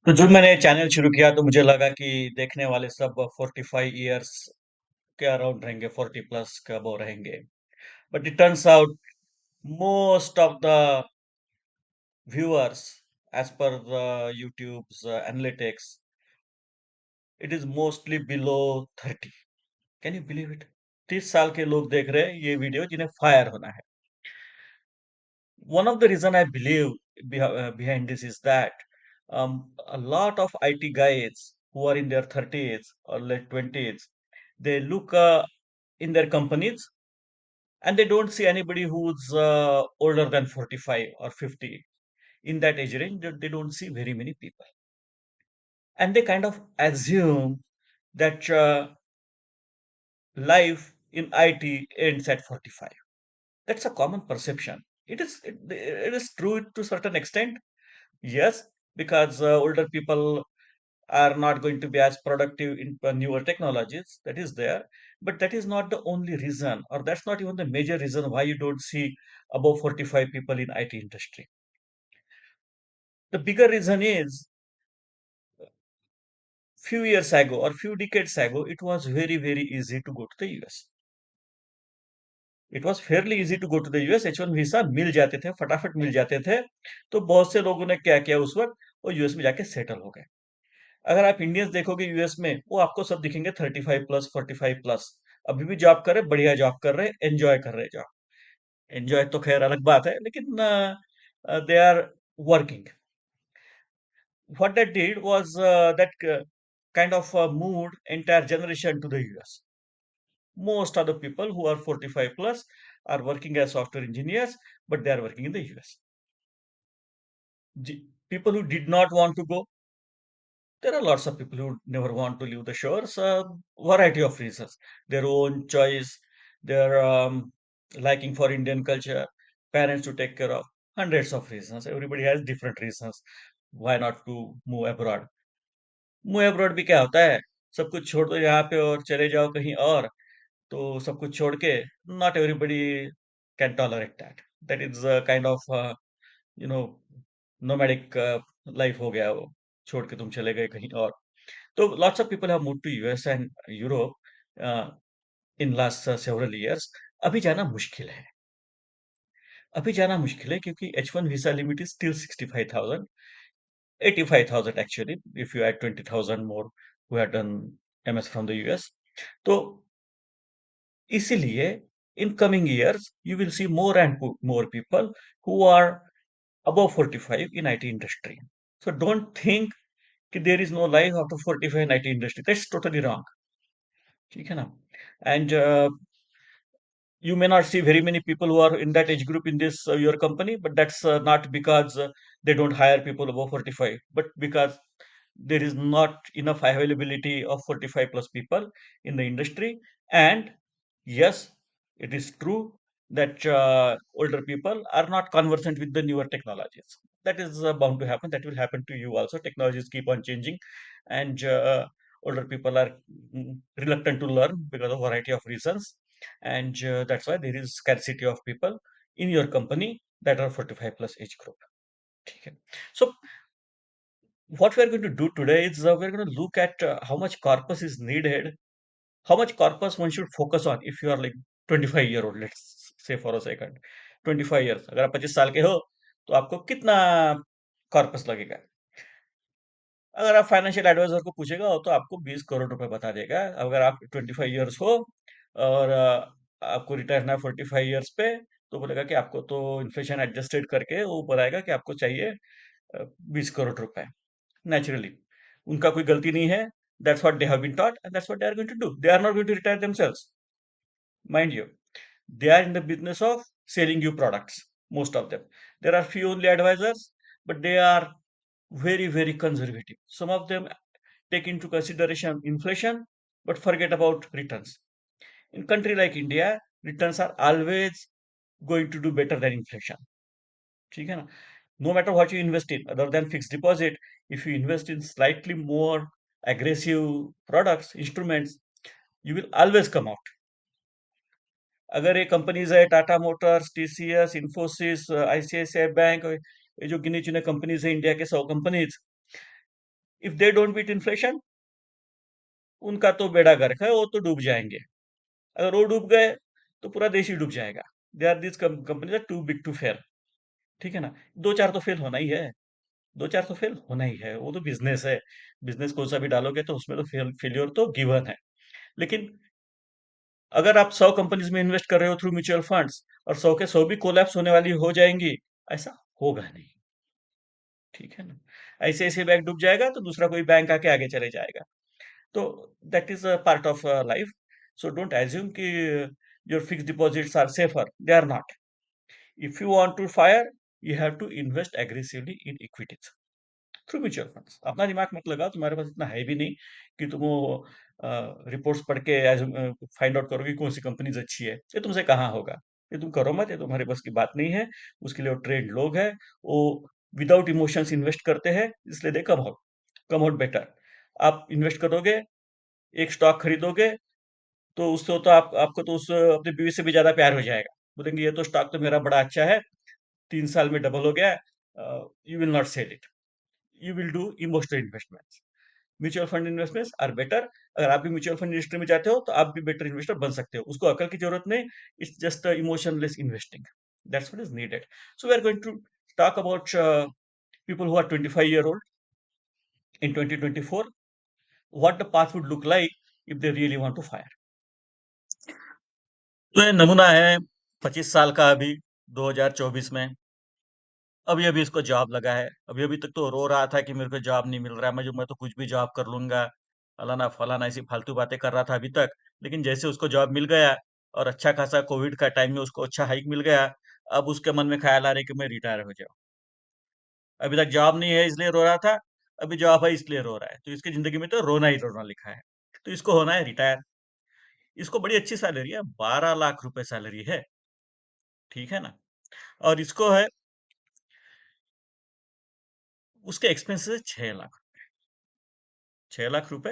तो जब मैंने चैनल शुरू किया तो मुझे लगा कि देखने वाले सब 45 इयर्स के अराउंड रहेंगे, 40 प्लस के अबव रहेंगे। But it turns out most of the viewers age पर the YouTube's analytics it is mostly below 30। Can you believe it? 30 साल के लोग देख रहे हैं ये वीडियो जिन्हें फायर होना है। One of the reason I believe behind this is that a lot of IT guys who are in their 30s or late 20s, they look in their companies and they don't see anybody who's older than 45 or 50. In that age range, they don't see very many people. And they kind of assume that life in IT ends at 45. That's a common perception. It is true to a certain extent. Yes, because older people are not going to be as productive in newer technologies. That is there. But that is not the only reason, or that's not even the major reason why you don't see above 45 people in IT industry. The bigger reason is few years ago or few decades ago, it was very, very easy to go to the US. It was fairly easy to go to the US. H1 visa मिल जाते थे, फटाफट मिल जाते थे। तो बहुत से लोगों ने क्या किया उस वक्त, वो यूएस में जाके सेटल हो गए। अगर आप इंडियंस देखोगे यूएस में, वो आपको सब दिखेंगे 35 प्लस, 45 प्लस। अभी भी जॉब कर रहे, बढ़िया जॉब कर रहे, एंजॉय कर रहे जॉब। एंजॉय तो खैर अलग बात है, लेकिन they are working. What that did was that kind of moved entire generation to the US. Most of the people who are 45 plus are working as software engineers, but they are working in the US. People who did not want to go, there are lots of people who never want to leave the shores, variety of reasons. Their own choice, their liking for Indian culture, parents to take care of, hundreds of reasons. Everybody has different reasons why not to move abroad. Move abroad भी क्या होता है? सब कुछ छोड़ दो यहाँ पे और चले जाओ कहीं और। तो सब कुछ छोड़ के, not everybody can tolerate that. That is kind of you know nomadic life हो गया वो। छोड़ के तुम चले गए कहीं और। तो lots of people have moved to US and Europe in last several years. अभी जाना मुश्किल है। अभी जाना मुश्किल है क्योंकि H1 visa limit is still 65,000, 85,000 actually, if you add 20,000 more who have done MS from the US. तो इसीलिए in coming years you will see more and more people who are above 45 in IT industry. So don't think that there is no life after 45 in IT industry. That's totally wrong. ठीक है ना? And you may not see very many people who are in that age group in this your company, but that's not because they don't hire people above 45, but because there is not enough availability of 45 plus people in the industry. And yes, it is true that older people are not conversant with the newer technologies. That is bound to happen. That will happen to you also. Technologies keep on changing, and older people are reluctant to learn because of variety of reasons. And that's why there is scarcity of people in your company that are 45 plus age group. ठीक है? So what we're going to do today is we're going to look at how much corpus is needed, how much corpus one should focus on if you are like 25-year-old, let's say for a second. 25 years, अगर आप 25 साल के हो तो आपको कितना corpus लगेगा? अगर आप फाइनेंशियल एडवाइजर को पूछेगा तो आपको 20 करोड़ रुपए बता देगा। अगर आप 25 इयर्स हो और आपको रिटायर ना 45 इयर्स पे, तो बोलेगा कि आपको तो इन्फ्लेशन एडजस्टेड करके वो बताएगा कि आपको चाहिए 20 करोड़ रुपए। नेचुरली उनका कोई गलती नहीं है। That's what they have been taught and that's what they are going to do. They are not going to retire themselves, mind you. They are in the business of selling you products, most of them. There are few only advisors, but they are very, very conservative. Some of them take into consideration inflation, but forget about returns. In country like India, returns are always going to do better than inflation. ठीक है ना? No matter what you invest in, other than fixed deposit, if you invest in slightly more aggressive products, instruments, you will always come out. अगर ये companies है, Tata Motors, TCS, Infosys, ICICI bank, ये जो गिनी चुने कंपनीज है इंडिया के 100 companies, if they don't beat inflation, उनका तो बेड़ा गर्क है, वो तो डूब जाएंगे। अगर वो डूब गए तो पूरा देश ही डूब जाएगा। They are this companies are too big to fail. ठीक है ना? दो चार तो फेल होना ही है, दो चार तो फेल होना ही है, वो तो बिजनेस है। बिजनेस कौन सा भी डालोगे तो उसमें तो फेलियर तो गिवन है। लेकिन अगर आप 100 कंपनीज में इन्वेस्ट कर रहे हो थ्रू म्यूचुअल फंड्स, और 100 के 100 भी कोलैप्स होने वाली हो जाएंगी, ऐसा होगा नहीं। ठीक है ना? ऐसे ऐसे बैंक डूब जाएगा तो दूसरा कोई बैंक आके आगे चले जाएगा। तो that is a part of life. So don't assume कि your fix deposits are safer, they are not. If you want to fire, you have to invest aggressively in equities through mutual funds. अपना दिमाग मत लगाओ, तुम्हारे पास इतना है भी नहीं कि तुम वो रिपोर्ट्स पढ़ के फाइंड आउट करोगे कौन सी कंपनीज अच्छी है। ये तुमसे कहाँ होगा? ये तुम करो मत, ये तुम्हारे बस की बात नहीं है। उसके लिए वो ट्रेंड लोग हैं, वो विदाउट इमोशंस इन्वेस्ट करते हैं, इसलिए दे कम आउट बेटर। आप इन्वेस्ट करोगे, एक स्टॉक खरीदोगे, तो उससे तो आपको तो उस अपनी बीवी से भी ज्यादा प्यार हो जाएगा। बोलेंगे ये तो स्टॉक तो मेरा बड़ा अच्छा है, 3 साल में डबल हो गया। You will not sell it, you will do emotional investments. Mutual fund investments are better. अगर आप भी म्यूचुअल फंड इंडस्ट्री में जाते हो तो आप भी बेटर इन्वेस्टर बन सकते हो। उसको अकल की जरूरत नहीं, it's just emotionless investing, that's what is needed. So we are going to talk about people who are 25-year old in 2024, what the path would look like if they really want to fire. तो ये नमूना है 25 साल का, अभी 2024 में अभी अभी इसको जॉब लगा है। अभी अभी तक तो रो रहा था कि मेरे को जॉब नहीं मिल रहा है, मैं तो कुछ भी जॉब कर लूंगा, फलाना फलाना, ऐसी फालतू बातें कर रहा था अभी तक। लेकिन जैसे उसको जॉब मिल गया, और अच्छा खासा कोविड का टाइम में उसको अच्छा हाइक मिल गया, अब उसके मन में ख्याल आ रहा है कि मैं रिटायर हो जाऊं। अभी तक जॉब नहीं है इसलिए रो रहा था, अभी जॉब है इसलिए रो रहा है। तो इसकी जिंदगी में तो रोना ही रोना लिखा है। तो इसको होना है रिटायर। इसको बड़ी अच्छी सैलरी है, 12 लाख रुपए सैलरी है। ठीक है ना? और इसको है, उसके एक्सपेंसेस 6 लाख। 6 लाख रुपए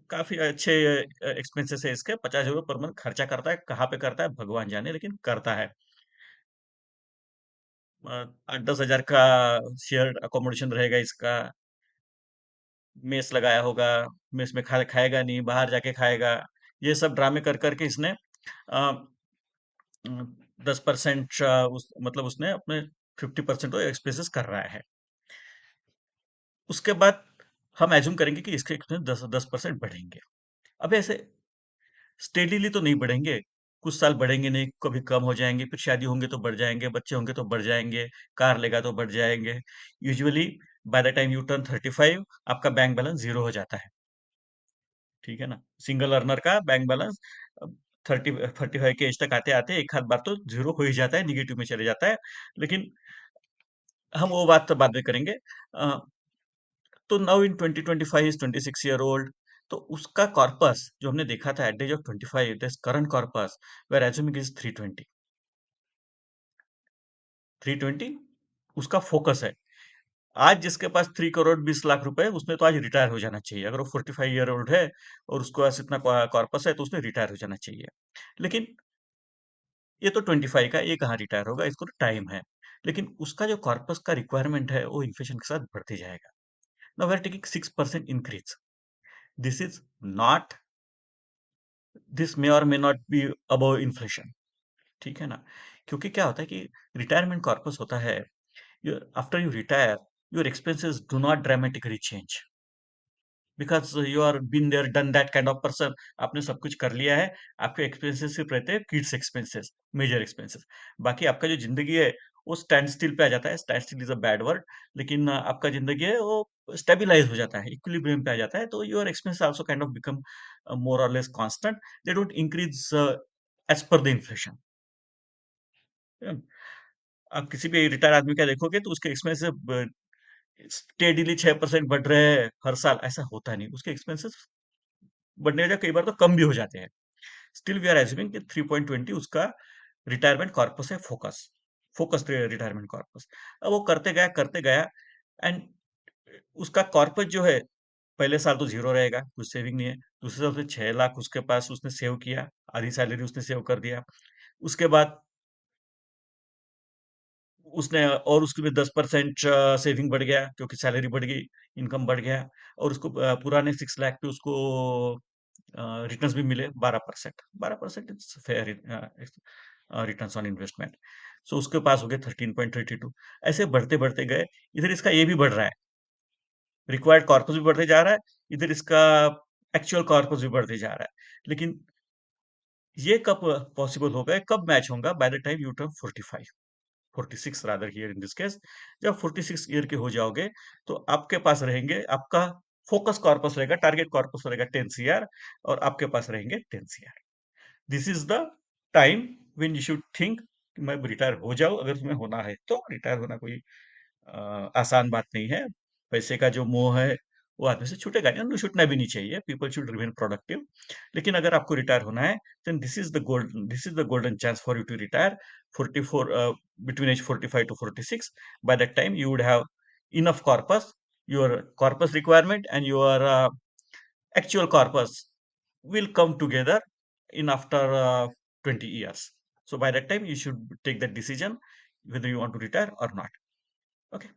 काफी अच्छे एक्सपेंसेस है इसके। 50 यूरो पर मंथ खर्चा करता है, कहाँ पे करता है भगवान जाने, लेकिन करता है। 8-10 हजार का शेयर अकोमोडेशन रहेगा इसका। मेस लगाया होगा, मेस में खाएगा नहीं, बाहर जाके खाएगा। ये सब ड्रामे कर करके इसने 10% मतलब उसने अपने 50% एक्सपेंसेस कर रहा है। उसके बाद हम एज्यूम करेंगे कि इसके एक्सपेंस 10% बढ़ेंगे। अब ऐसे स्टेडीली तो नहीं बढ़ेंगे, कुछ साल बढ़ेंगे नहीं, कभी कम हो जाएंगे, फिर शादी होंगे तो बढ़ जाएंगे, बच्चे होंगे तो बढ़ जाएंगे, कार लेगा तो बढ़ जाएंगे। Usually by the time U turn 35, आपका बैंक बैलेंस जीरो हो जाता है। ठीक है ना? सिंगल अर्नर का बैंक बैलेंस 35 के एज तक आते आते एक आध बार तो जीरो हो ही जाता है, निगेटिव में चले जाता है। लेकिन हम वो बात तो बाद में करेंगे। तो now in 2025 is 26 year old. तो उसका कॉर्पस जो हमने देखा था at the age of 25, this current corpus we're assuming is 320। 320 उसका फोकस है। आज जिसके पास 3 करोड़ 20 लाख रुपए है, उसने तो आज रिटायर हो जाना चाहिए। अगर वो 45 ईयर ओल्ड है और उसके पास इतना कॉर्पस है, तो उसने रिटायर हो जाना चाहिए। लेकिन ये तो 25 का, ये कहाँ रिटायर होगा, इसको तो टाइम है। लेकिन उसका जो कॉर्पस का रिक्वायरमेंट है वो इन्फ्लेशन के साथ बढ़ते जाएगा। Now we are taking 6% increase. This is not, this may or may not be above inflation. ठीक है ना? क्योंकि क्या होता है कि रिटायरमेंट कॉर्पस होता है, after you retire your expenses do not dramatically change, because you are been there done that kind of person. आपने सब कुछ कर लिया है। आपके एक्सपेंसेस सिर्फ रहते हैं किड्स एक्सपेंसेस, मेजर एक्सपेंसेस। बाकी आपका जो जिंदगी है वो स्टैंड स्टिल पे आ जाता है। Stand still is a bad word, लेकिन आपका जिंदगी है वो स्टेबलाइज हो जाता है, इक्विलिब्रियम पे आ जाता है। तो your expense also kind of become more or less constant, they don't increase as पर द इन्फ्लेशन। आप किसी भी रिटायर आदमी का देखोगे तो उसके एक्सपेंसेस स्टेडीली 6% बढ़ रहे हैं हर साल, ऐसा होता नहीं। उसके एक्सपेंसेस बढ़ने वजह कई बार तो कम भी हो जाते हैं। स्टिल वी आर एज्यूमिंग कि 3.20 उसका रिटायरमेंट कॉर्पस है, फोकस फोकस रिटायरमेंट कॉर्पस। अब वो करते गया एंड उसका कॉर्पस जो है, पहले साल तो जीरो रहेगा, कुछ सेविंग नहीं है। दूसरे साल से 6 लाख उसके पास उसने सेव किया, आधी सैलरी उसने सेव कर दिया। उसके बाद उसने और उसके में 10% सेविंग बढ़ गया क्योंकि सैलरी बढ़ गई, इनकम बढ़ गया और उसको पुराने 6 लाख पे उसको रिटर्न्स भी मिले 12%। 12% it's fair returns on investment. So उसके पास हो गए 13.32। ऐसे बढ़ते-बढ़ते गए, इधर इसका ये भी बढ़ रहा है, रिक्वायर्ड कॉर्पस भी बढ़ते जा रहा है, इधर इसका एक्चुअल कॉर्पस भी बढ़ते जा रहा है। लेकिन ये कब पॉसिबल होगा, कब मैच होगा? By the time U turn 45, 46 rather here in this case. जब 46 ईयर के हो जाओगे तो आपके पास रहेंगे, आपका फोकस कॉर्पस रहेगा, टारगेट कॉर्पस रहेगा 10 सीआर और आपके पास रहेंगे 10 CR. This is the time when you should think कि मैं रिटायर हो जाऊं। अगर तुम्हें होना है तो रिटायर होना कोई आसान बात नहीं है। पैसे का जो मोह है वो आदमी से छूटेगा नहीं और छूटना भी नहीं चाहिए। People should remain productive. लेकिन अगर आपको रिटायर होना है then this is the golden chance for you to retire 44 between age 45 to 46. By that time you would have enough corpus. Your corpus requirement and your actual corpus will come together in after 20 years. So by that time you should take that decision whether you want to retire or not. Okay.